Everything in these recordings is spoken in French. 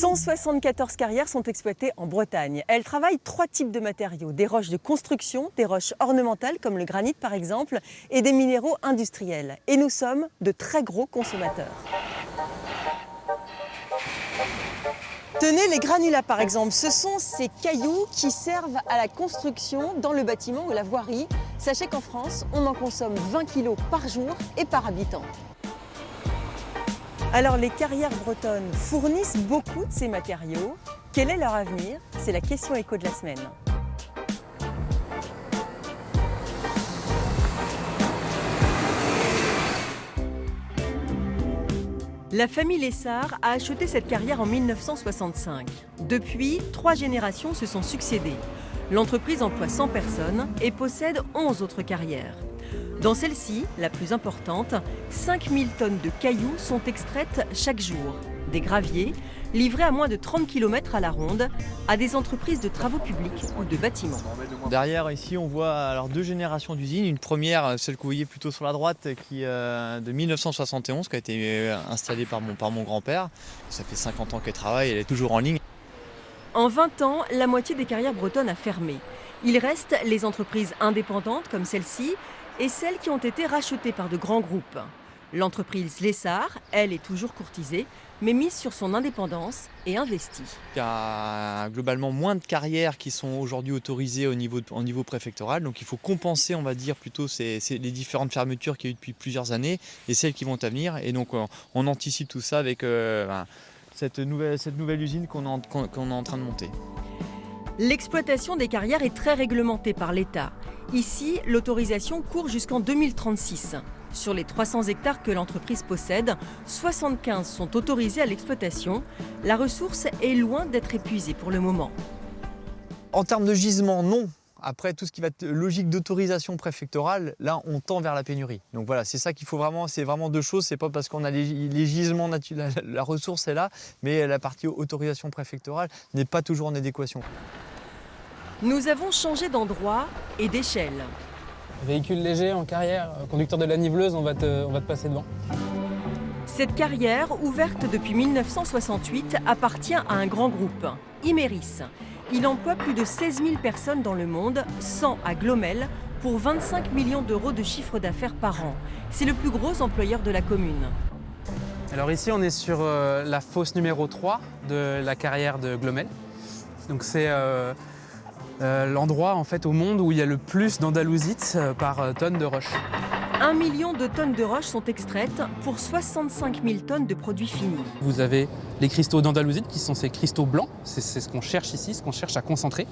174 carrières sont exploitées en Bretagne. Elles travaillent 3 types de matériaux, des roches de construction, des roches ornementales comme le granit par exemple, et des minéraux industriels. Et nous sommes de très gros consommateurs. Tenez les granulats par exemple, ce sont ces cailloux qui servent à la construction dans le bâtiment ou la voirie. Sachez qu'en France, on en consomme 20 kg par jour et par habitant. Alors les carrières bretonnes fournissent beaucoup de ces matériaux. Quel est leur avenir? C'est la question éco de la semaine. La famille Lessard a acheté cette carrière en 1965. Depuis, 3 générations se sont succédées. L'entreprise emploie 100 personnes et possède 11 autres carrières. Dans celle-ci, la plus importante, 5000 tonnes de cailloux sont extraites chaque jour. Des graviers, livrés à moins de 30 km à la ronde, à des entreprises de travaux publics ou de bâtiments. Derrière, ici, on voit alors 2 générations d'usines. Une première, celle que vous voyez plutôt sur la droite, qui de 1971, qui a été installée par mon grand-père. Ça fait 50 ans qu'elle travaille, elle est toujours en ligne. En 20 ans, la moitié des carrières bretonnes a fermé. Il reste les entreprises indépendantes comme celle-ci et celles qui ont été rachetées par de grands groupes. L'entreprise Lessard, elle, est toujours courtisée, mais mise sur son indépendance et investie. Il y a globalement moins de carrières qui sont aujourd'hui autorisées au niveau préfectoral, donc il faut compenser, on va dire, plutôt les différentes fermetures qu'il y a eu depuis plusieurs années et celles qui vont à venir. Et donc on anticipe tout ça avec cette nouvelle usine qu'on est en train de monter. L'exploitation des carrières est très réglementée par l'État. Ici, l'autorisation court jusqu'en 2036. Sur les 300 hectares que l'entreprise possède, 75 sont autorisés à l'exploitation. La ressource est loin d'être épuisée pour le moment. En termes de gisement, non. Après, tout ce qui va être logique d'autorisation préfectorale, là, on tend vers la pénurie. Donc voilà, c'est ça qu'il faut vraiment, c'est vraiment 2 choses. C'est pas parce qu'on a les gisements naturels, la ressource est là, mais la partie autorisation préfectorale n'est pas toujours en adéquation. Nous avons changé d'endroit et d'échelle. Véhicule léger en carrière, conducteur de la niveleuse, on va te passer devant. Cette carrière, ouverte depuis 1968, appartient à un grand groupe, Imerys. Il emploie plus de 16 000 personnes dans le monde, 100 à Glomel, pour 25 millions d'euros de chiffre d'affaires par an. C'est le plus gros employeur de la commune. Alors ici, on est sur la fosse numéro 3 de la carrière de Glomel. Donc c'est l'endroit en fait au monde où il y a le plus d'andalousite par tonne de roche. 1 million de tonnes de roches sont extraites pour 65 000 tonnes de produits finis. Vous avez les cristaux d'andalousite qui sont ces cristaux blancs, c'est ce qu'on cherche ici, ce qu'on cherche à concentrer.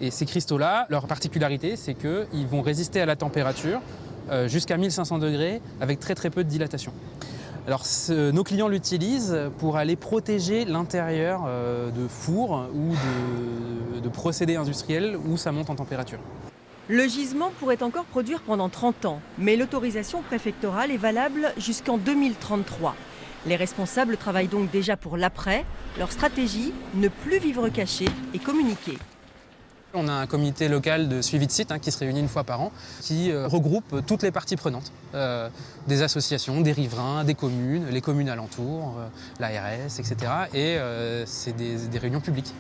Et ces cristaux-là, leur particularité, c'est qu'ils vont résister à la température jusqu'à 1500 degrés avec très peu de dilatation. Alors nos clients l'utilisent pour aller protéger l'intérieur de fours ou de procédés industriels où ça monte en température. Le gisement pourrait encore produire pendant 30 ans, mais l'autorisation préfectorale est valable jusqu'en 2033. Les responsables travaillent donc déjà pour l'après. Leur stratégie, ne plus vivre caché et communiquer. On a un comité local de suivi de site qui se réunit 1 fois par an, qui regroupe toutes les parties prenantes, des associations, des riverains, des communes, les communes alentours, l'ARS, etc. Et c'est des réunions publiques.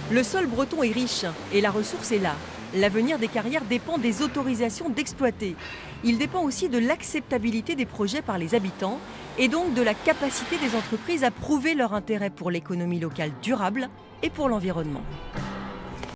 Le sol breton est riche et la ressource est là. L'avenir des carrières dépend des autorisations d'exploiter. Il dépend aussi de l'acceptabilité des projets par les habitants et donc de la capacité des entreprises à prouver leur intérêt pour l'économie locale durable et pour l'environnement.